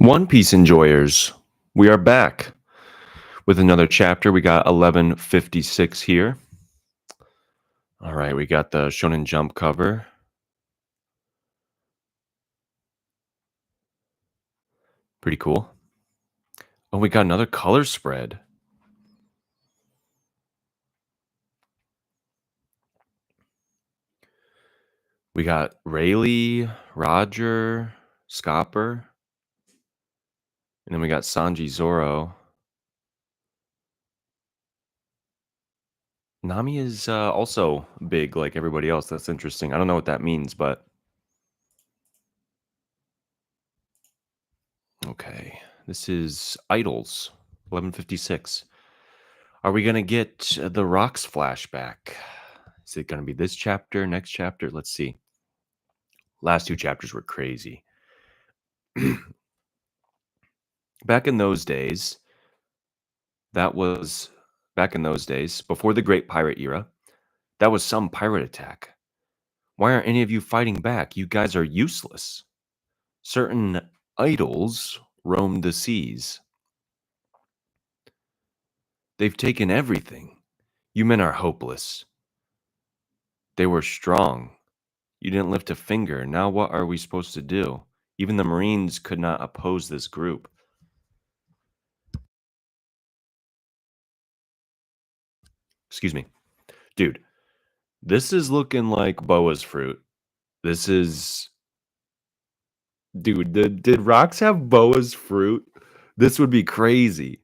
One Piece enjoyers, we are back with another chapter. We got 1156 here. All right, we got the Shonen Jump cover. Pretty cool. Oh, we got another color spread. We got Rayleigh, Roger, Scopper, and then we got Sanji Zoro. Nami is also big like everybody else. That's interesting. I don't know what that means, but okay. This is Idols, 1156. Are we going to get the Rocks flashback? Is it going to be this chapter, next chapter? Let's see. Last two chapters were crazy. Back in those days, before the Great Pirate Era, that was some pirate attack. Why aren't any of you fighting back? You guys are useless. Certain idols roamed the seas. They've taken everything. You men are hopeless. They were strong. You didn't lift a finger. Now what are we supposed to do? Even the Marines could not oppose this group. Excuse me. Dude, this is looking like Boa's fruit. This is... Dude, did Rocks have Boa's fruit? This would be crazy.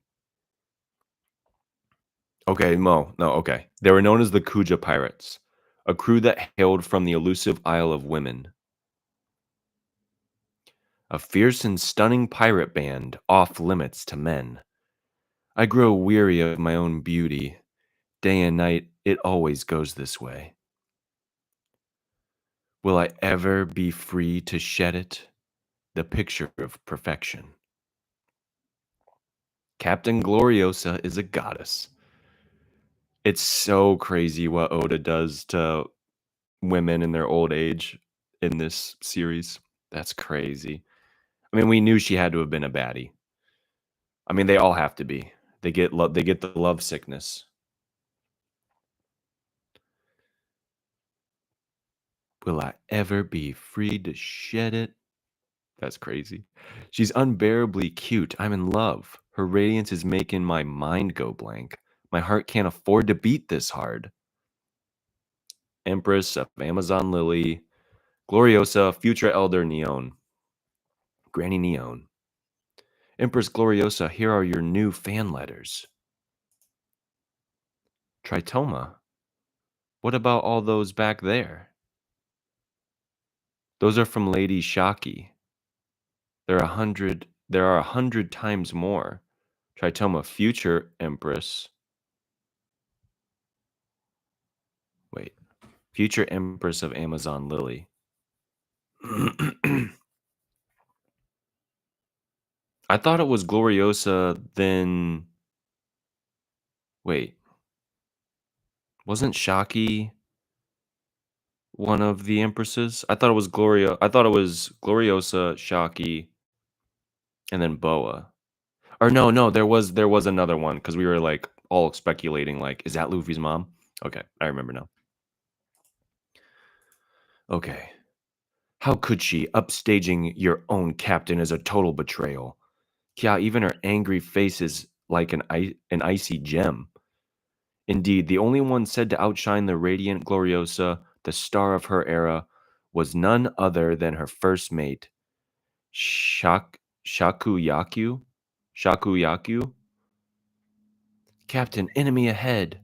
Okay, no, okay. They were known as the Kuja Pirates, a crew that hailed from the elusive Isle of Women. A fierce and stunning pirate band, off limits to men. I grow weary of my own beauty. Day and night, it always goes this way. Will I ever be free to shed it? The picture of perfection. Captain Gloriosa is a goddess. It's so crazy what Oda does to women in their old age in this series. That's crazy. I mean, we knew she had to have been a baddie. I mean, they all have to be. They get the love sickness. Will I ever be free to shed it? That's crazy. She's unbearably cute. I'm in love. Her radiance is making my mind go blank. My heart can't afford to beat this hard. Empress of Amazon Lily, Gloriosa, future Elder Neon. Granny Neon. Empress Gloriosa, here are your new fan letters. Tritoma. What about all those back there? Those are from Lady Shaki. There are 100 times more. Tritoma, future Empress. Wait. Future Empress of Amazon Lily. I thought it was Gloriosa, then... Wait. Wasn't Shaki one of the empresses? I thought it was Gloriosa, Shaki, and then Boa. Or no, there was another one, because we were, like, all speculating, like, is that Luffy's mom? Okay, I remember now. Okay. How could she? Upstaging your own captain is a total betrayal. Yeah, even her angry face is like an icy gem. Indeed, the only one said to outshine the radiant Gloriosa, the star of her era, was none other than her first mate, Shakuyaku? Shakuyaku? Captain, enemy ahead.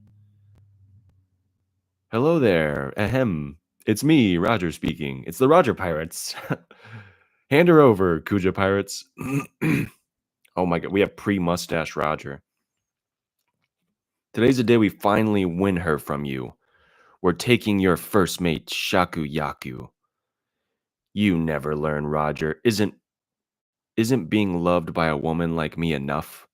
Hello there. Ahem. It's me, Roger speaking. It's the Roger Pirates. Hand her over, Kuja Pirates. Oh my god, we have pre-mustache Roger. Today's the day we finally win her from you. We're taking your first mate, Shakuyaku. You never learn, Roger. Isn't being loved by a woman like me enough?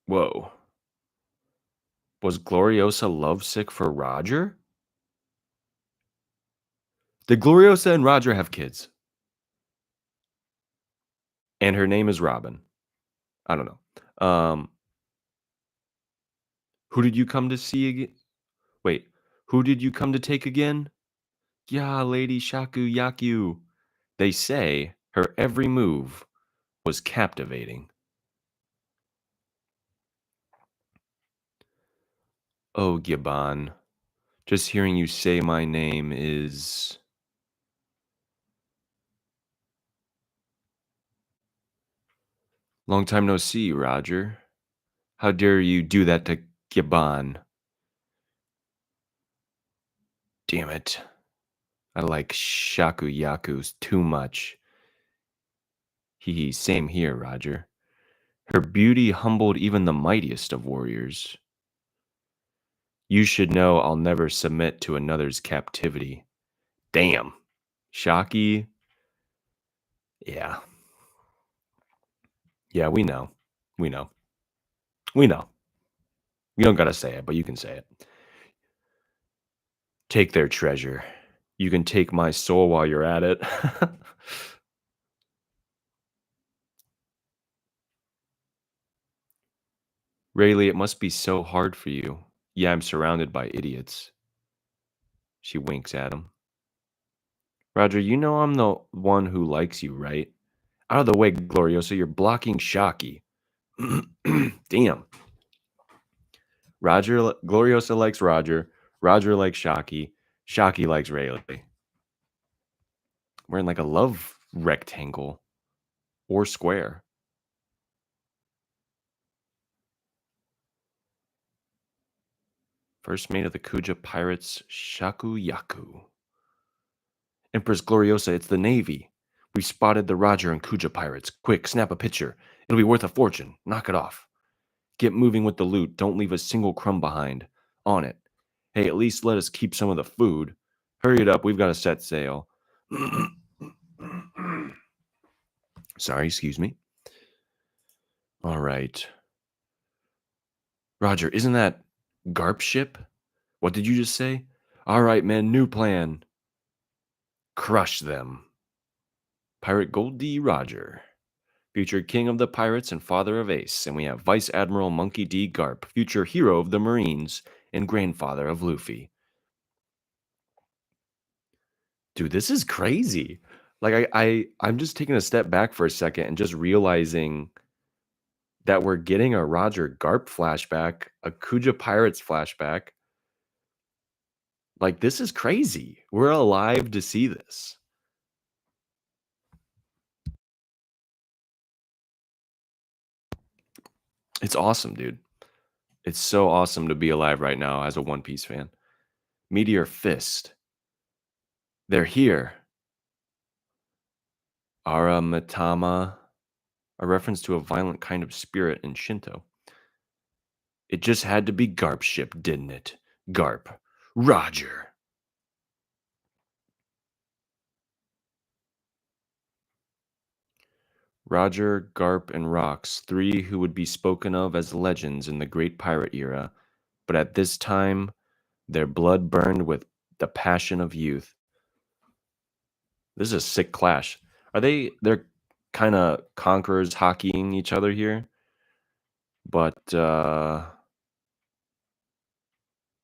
Whoa. Was Gloriosa lovesick for Roger? Did Gloriosa and Roger have kids? And her name is Robin. I don't know. Who did you come to see again? Wait, who did you come to take again? Yeah, Lady Shaku Yaku. They say her every move was captivating. Oh, Giban, just hearing you say my name is. Long time no see, Roger. How dare you do that to Giban? Damn it. I like Shaku Yaku's too much. Hee hee, same here, Roger. Her beauty humbled even the mightiest of warriors. You should know I'll never submit to another's captivity. Damn. Shaki? Yeah. Yeah, we know. We know. We know. You don't gotta say it, but you can say it. Take their treasure. You can take my soul while you're at it. Rayleigh, it must be so hard for you. Yeah, I'm surrounded by idiots. She winks at him. Roger, you know I'm the one who likes you, right? Out of the way, Gloriosa, you're blocking Shaki. Damn. Gloriosa likes Roger. Roger likes Shaki. Shaki likes Rayleigh. We're in like a love rectangle or square. First mate of the Kuja pirates, Shaku Yaku. Empress Gloriosa, it's the Navy. We've spotted the Roger and Kuja pirates. Quick, snap a picture. It'll be worth a fortune. Knock it off. Get moving with the loot. Don't leave a single crumb behind. On it. Hey, at least let us keep some of the food. Hurry it up. We've got to set sail. Sorry, excuse me. All right. Roger, isn't that Garp ship? What did you just say? All right, men, new plan. Crush them. Pirate Gold D. Roger, future king of the pirates and father of Ace. And we have Vice Admiral Monkey D. Garp, future hero of the Marines and grandfather of Luffy. Dude, this is crazy. Like I'm just taking a step back for a second and just realizing that we're getting a Roger Garp flashback, a Kuja Pirates flashback. Like, this is crazy. We're alive to see this. It's awesome, dude. It's so awesome to be alive right now as a One Piece fan. Meteor Fist. They're here. Ara Matama, a reference to a violent kind of spirit in Shinto. It just had to be Garp ship, didn't it? Garp. Roger. Roger, Garp, and Rox, three who would be spoken of as legends in the Great Pirate era, but at this time, their blood burned with the passion of youth. This is a sick clash. They're kind of conquerors hockeying each other here, but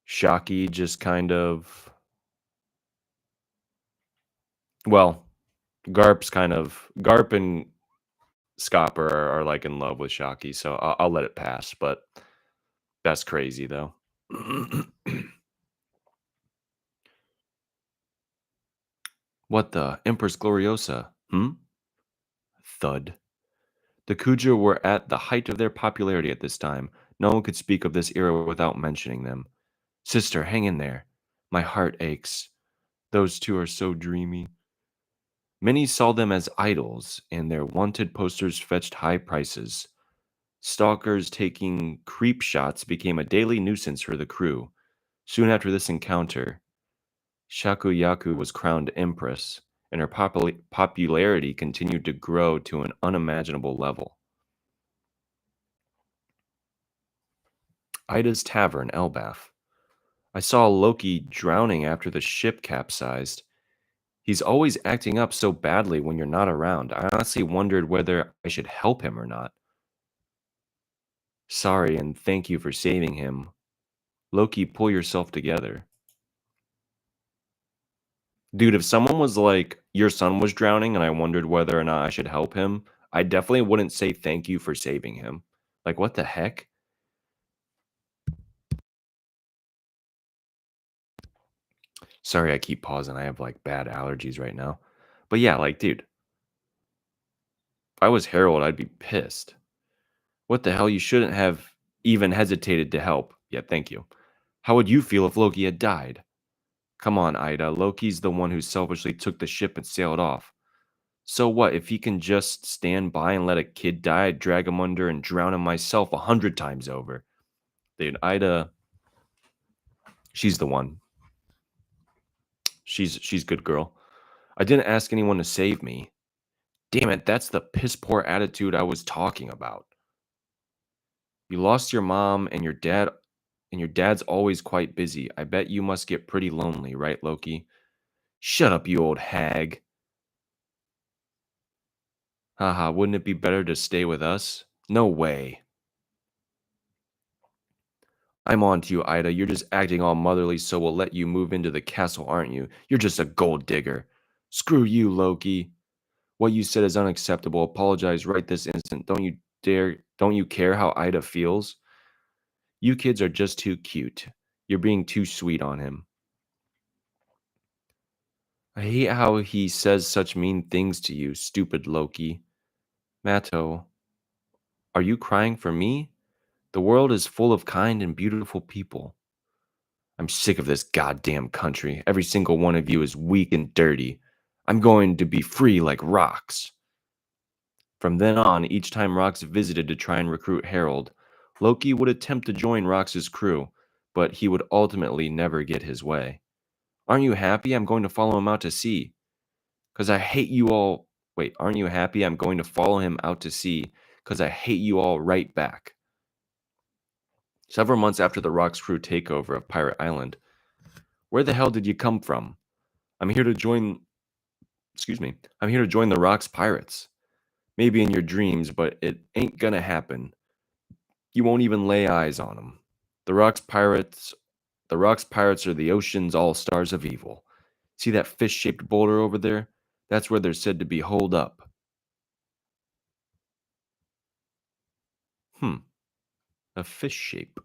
Shockey just kind of, well, Garp and Scopper are like in love with Shockey, so I'll let it pass, but that's crazy though. What the? Empress Gloriosa? Hmm? Thud. The Kuja were at the height of their popularity at this time. No one could speak of this era without mentioning them. Sister, hang in there. My heart aches. Those two are so dreamy. Many saw them as idols, and their wanted posters fetched high prices. Stalkers taking creep shots became a daily nuisance for the crew. Soon after this encounter, Shakuyaku was crowned empress, and her popularity continued to grow to an unimaginable level. Ida's Tavern, Elbaf. I saw Loki drowning after the ship capsized. He's always acting up so badly when you're not around. I honestly wondered whether I should help him or not. Sorry and thank you for saving him. Loki, pull yourself together. Dude, if someone was like, your son was drowning and I wondered whether or not I should help him, I definitely wouldn't say thank you for saving him. Like, what the heck? Sorry, I keep pausing. I have like bad allergies right now. But yeah, like, dude, if I was Harold, I'd be pissed. What the hell? You shouldn't have even hesitated to help. Yeah, thank you. How would you feel if Loki had died? Come on, Ida. Loki's the one who selfishly took the ship and sailed off. So what? If he can just stand by and let a kid die, I'd drag him under and drown him myself 100 times over. Dude, Ida, she's the one. She's good girl. I didn't ask anyone to save me. Damn it, that's the piss poor attitude I was talking about. You lost your mom and your dad's always quite busy. I bet you must get pretty lonely, right, Loki? Shut up, you old hag. Haha, wouldn't it be better to stay with us? No way. I'm on to you, Ida. You're just acting all motherly, so we'll let you move into the castle, aren't you? You're just a gold digger. Screw you, Loki. What you said is unacceptable. Apologize right this instant. Don't you care how Ida feels? You kids are just too cute. You're being too sweet on him. I hate how he says such mean things to you, stupid Loki. Matto, are you crying for me? The world is full of kind and beautiful people. I'm sick of this goddamn country. Every single one of you is weak and dirty. I'm going to be free like Rox. From then on, each time Rox visited to try and recruit Harold, Loki would attempt to join Rox's crew, but he would ultimately never get his way. Aren't you happy? I'm going to follow him out to sea. Because I hate you all. Wait, aren't you happy? I'm going to follow him out to sea because I hate you all right back. Several months after the Rox crew takeover of Pirate Island, where the hell did you come from? I'm here to join. Excuse me. I'm here to join the Rox Pirates. Maybe in your dreams, but it ain't gonna happen. You won't even lay eyes on them. The Rox Pirates. The Rox Pirates are the ocean's all-stars of evil. See that fish-shaped boulder over there? That's where they're said to be holed up. Hmm. A fish shape.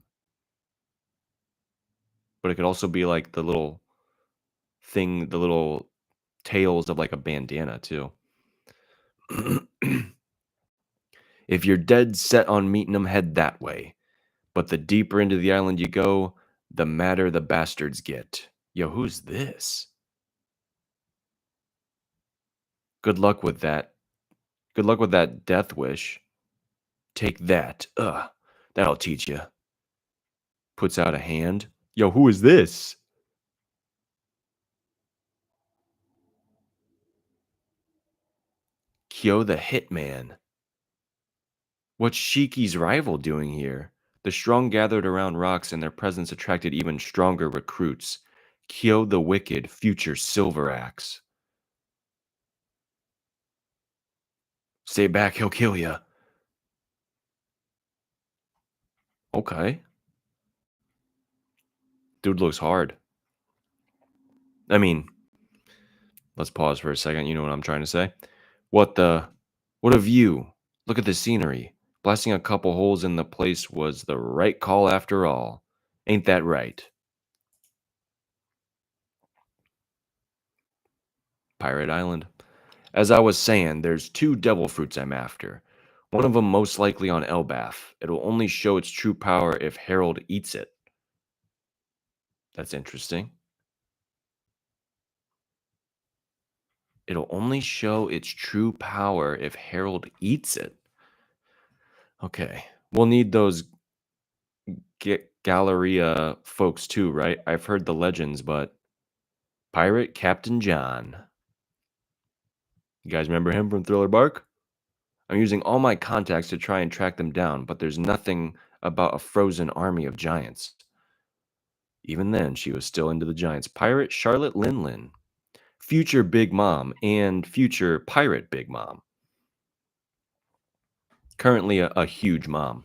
But it could also be like the little thing, the little tails of like a bandana too. If you're dead set on meeting them, head that way. But the deeper into the island you go, the madder the bastards get. Yo, who's this? Good luck with that. Good luck with that death wish. Take that. Ugh. That'll teach you. Puts out a hand. Yo, who is this? Kyo the Hitman. What's Shiki's rival doing here? The strong gathered around Rox, and their presence attracted even stronger recruits. Kyo the Wicked, future Silver Axe. Stay back, he'll kill ya. Okay. Dude looks hard. I mean, let's pause for a second. You know what I'm trying to say? What the? What a view. Look at the scenery. Blasting a couple holes in the place was the right call after all. Ain't that right? Pirate Island. As I was saying, there's two devil fruits I'm after. One of them most likely on Elbaf. It'll only show its true power if Harold eats it. That's interesting. It'll only show its true power if Harold eats it. Okay. We'll need those Galleria folks too, right? I've heard the legends, but Pirate Captain John. You guys remember him from Thriller Bark? I'm using all my contacts to try and track them down, but there's nothing about a frozen army of giants. Even then, she was still into the giants. Pirate Charlotte Linlin. future Big Mom and future pirate Big Mom, currently a huge mom.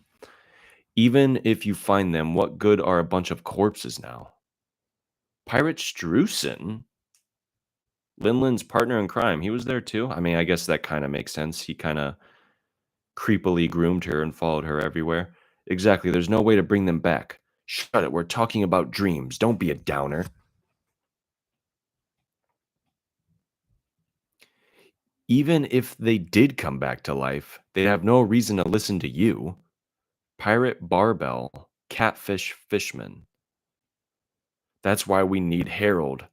Even if you find them, what good are a bunch of corpses now? Pirate Streusen, Linlin's partner in crime, he was there too. I mean, I guess that kind of makes sense. He kind of creepily groomed her and followed her everywhere. Exactly. There's no way to bring them back. Shut it. We're talking about dreams. Don't be a downer. Even if they did come back to life, they'd have no reason to listen to you. Pirate Barbell, Catfish Fishman. That's why we need Harold.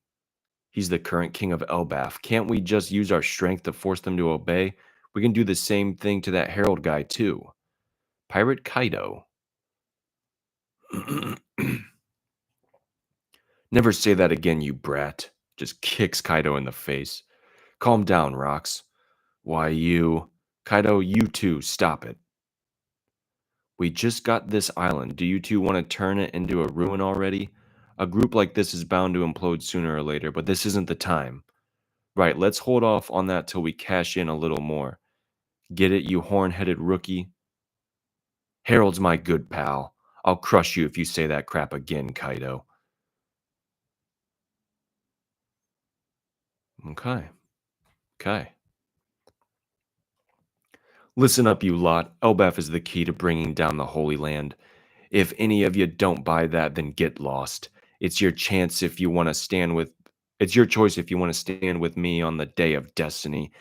He's the current king of Elbaf. Can't we just use our strength to force them to obey? We can do the same thing to that Harold guy, too. Pirate Kaido. Never say that again, you brat. Just kicks Kaido in the face. Calm down, Rocks. Why, you. Kaido, you too, stop it. We just got this island. Do you two want to turn it into a ruin already? A group like this is bound to implode sooner or later, but this isn't the time. Right, let's hold off on that till we cash in a little more. Get it, you horn-headed rookie? Harold's my good pal. I'll crush you if you say that crap again, Kaido. Okay. Okay. Listen up, you lot. Elbaf is the key to bringing down the Holy Land. If any of you don't buy that, then get lost. It's your chance if you want to stand with It's your choice if you want to stand with me on the day of destiny.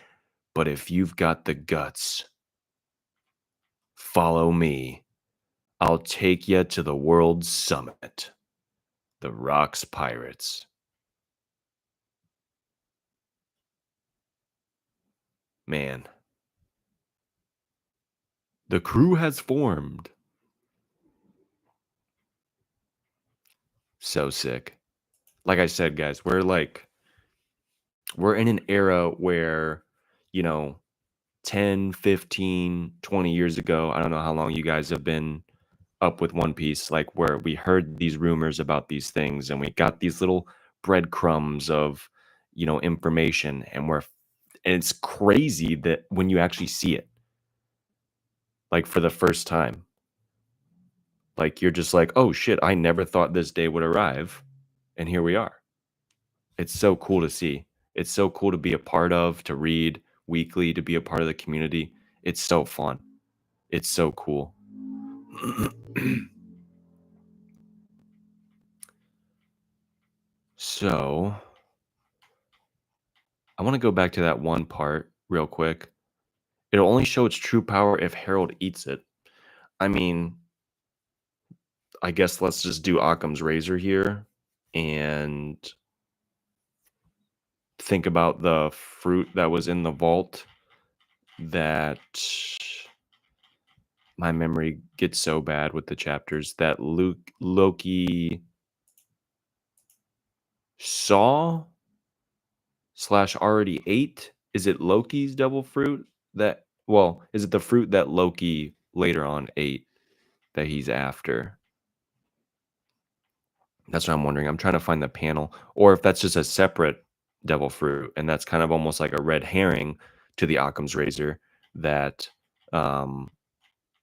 But if you've got the guts, follow me. I'll take you to the world's summit. The Rocks Pirates. Man, the crew has formed. So sick. Like I said, guys, we're in an era where, you know, 10, 15, 20 years ago, I don't know how long you guys have been up with One Piece, like where we heard these rumors about these things and we got these little breadcrumbs of, information and it's crazy that when you actually see it, like for the first time, like you're just like, oh shit, I never thought this day would arrive. And here we are. It's so cool to see. It's so cool to be a part of, to read weekly, to be a part of the community. It's so fun. It's so cool. So, I want to go back to that one part real quick. It'll only show its true power if Harold eats it. I mean, I guess let's just do Occam's razor here and think about the fruit that was in the vault that my memory gets so bad with the chapters that Loki saw slash already ate. Is it Loki's devil fruit is it the fruit that Loki later on ate that he's after? That's what I'm wondering. I'm trying to find the panel, or if that's just a separate devil fruit, and that's kind of almost like a red herring to the Occam's razor that, um,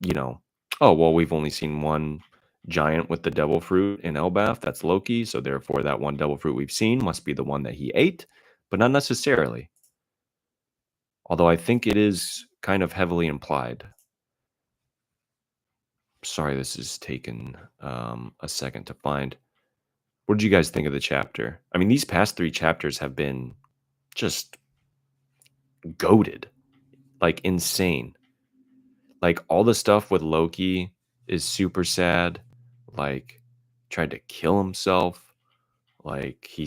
you know, oh, well, we've only seen one giant with the devil fruit in Elbaf. That's Loki. So therefore, that one devil fruit we've seen must be the one that he ate, but not necessarily. Although I think it is kind of heavily implied. Sorry, this is taken a second to find. What did you guys think of the chapter? I mean, these past 3 chapters have been just goated, like insane. Like all the stuff with Loki is super sad. Like tried to kill himself. Like he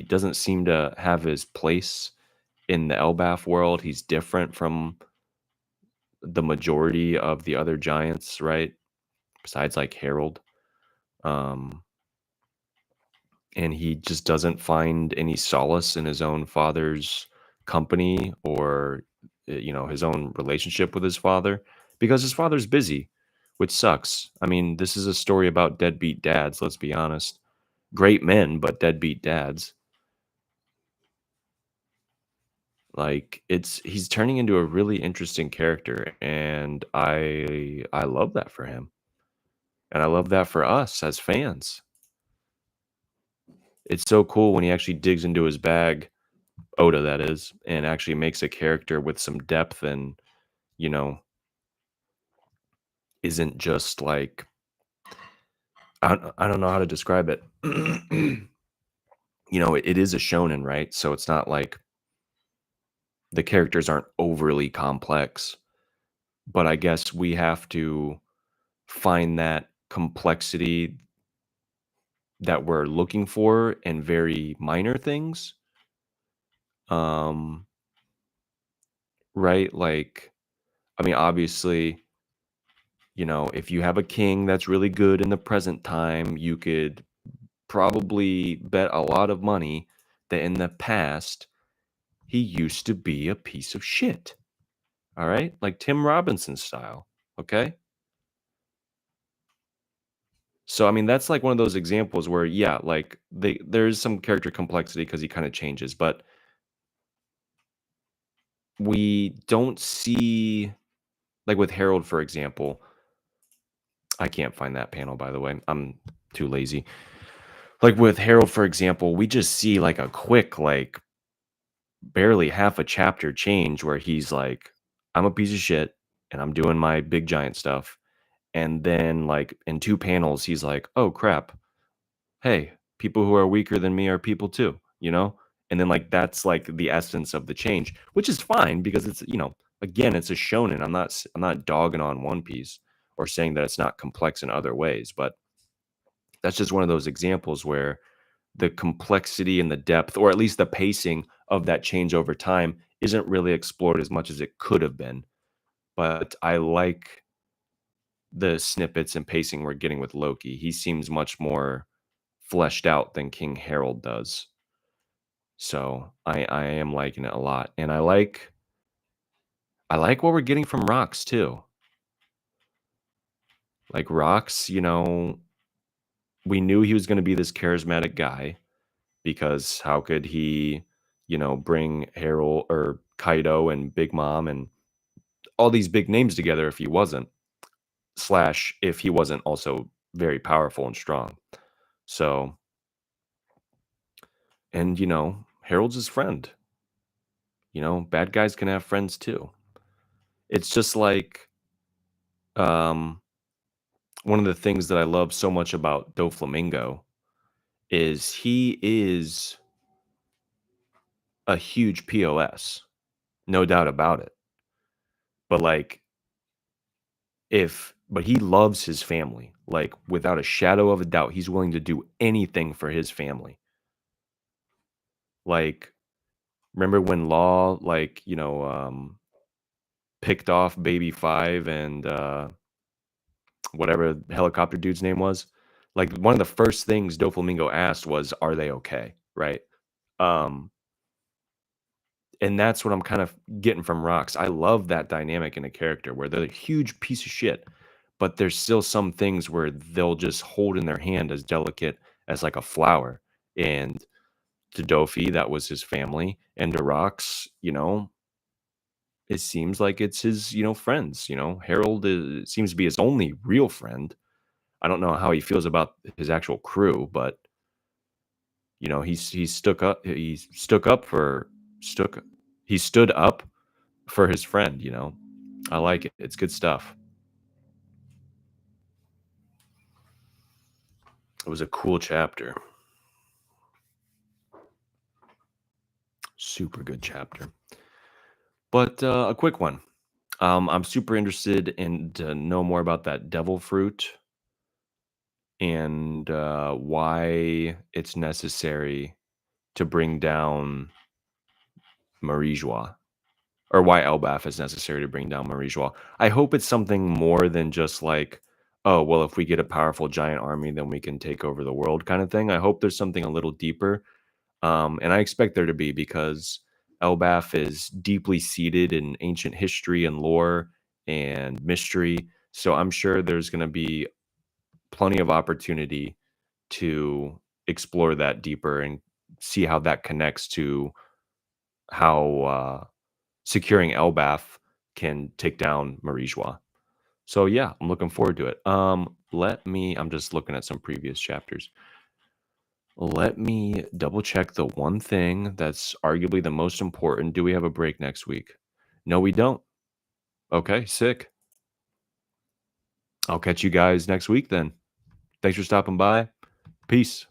doesn't seem to have his place in the Elbaf world. He's different from the majority of the other giants, right? Besides like Harold. Um and he just doesn't find any solace in his own father's company or his own relationship with his father because his father's busy, which sucks. I mean, this is a story about deadbeat dads, let's be honest. Great men, but deadbeat dads. Like he's turning into a really interesting character, and I love that for him. And I love that for us as fans. It's so cool when he actually digs into his bag, Oda that is, and actually makes a character with some depth and, you know, isn't just like I don't know how to describe it. It is a shonen, right? So it's not like the characters aren't overly complex, but I guess we have to find that complexity that we're looking for in very minor things. Um, right? Like, I mean, obviously, if you have a king that's really good in the present time, you could probably bet a lot of money that in the past, he used to be a piece of shit. All right? Like Tim Robinson style. Okay? So I mean that's like one of those examples where yeah, like there's some character complexity because he kind of changes, but we don't see like with Harold, for example. I can't find that panel by the way. I'm too lazy. Like with Harold, for example, we just see like a quick, like barely half a chapter change where he's like, I'm a piece of shit and I'm doing my big giant stuff. And then like in two panels, he's like, oh crap, hey, people who are weaker than me are people too, you know? And then like that's like the essence of the change, which is fine because it's, again, it's a shonen. I'm not dogging on One Piece or saying that it's not complex in other ways, but that's just one of those examples where the complexity and the depth, or at least the pacing of that change over time, isn't really explored as much as it could have been. But I like the snippets and pacing we're getting with Loki. He seems much more fleshed out than King Harold does. So I am liking it a lot. And I like what we're getting from Rocks too. Like Rocks, we knew he was going to be this charismatic guy because how could he, bring Harold or Kaido and Big Mom and all these big names together if he wasn't, slash, if he wasn't also very powerful and strong. So, and, Harold's his friend. Bad guys can have friends too. It's just like um, one of the things that I love so much about Doflamingo is he is a huge POS, no doubt about it. But like but he loves his family, like, without a shadow of a doubt, he's willing to do anything for his family. Like, remember when Law, like, picked off Baby 5 and, whatever helicopter dude's name was? Like, one of the first things Doflamingo asked was, "Are they okay?" Right? Um, and that's what I'm kind of getting from Rocks. I love that dynamic in a character where they're a huge piece of shit, but there's still some things where they'll just hold in their hand as delicate as like a flower. And to Dofi, that was his family, and to Rocks, it seems like it's his, friends. Harold seems to be his only real friend. I don't know how he feels about his actual crew, but he stuck up. He stuck up for stuck. He stood up for his friend. I like it. It's good stuff. It was a cool chapter. Super good chapter. But a quick one. I'm super interested in to know more about that devil fruit and why it's necessary to bring down Marie-Joie, or why Elbaf is necessary to bring down Marie-Joie. I hope it's something more than just like, oh, well, if we get a powerful giant army, then we can take over the world kind of thing. I hope there's something a little deeper. And I expect there to be because Elbaf is deeply seated in ancient history and lore and mystery. So I'm sure there's going to be plenty of opportunity to explore that deeper and see how that connects to how securing Elbaf can take down Marie-Joie. So yeah, I'm looking forward to it. I'm just looking at some previous chapters. Let me double check the one thing that's arguably the most important. Do we have a break next week? No, we don't. Okay, sick. I'll catch you guys next week then. Thanks for stopping by. Peace.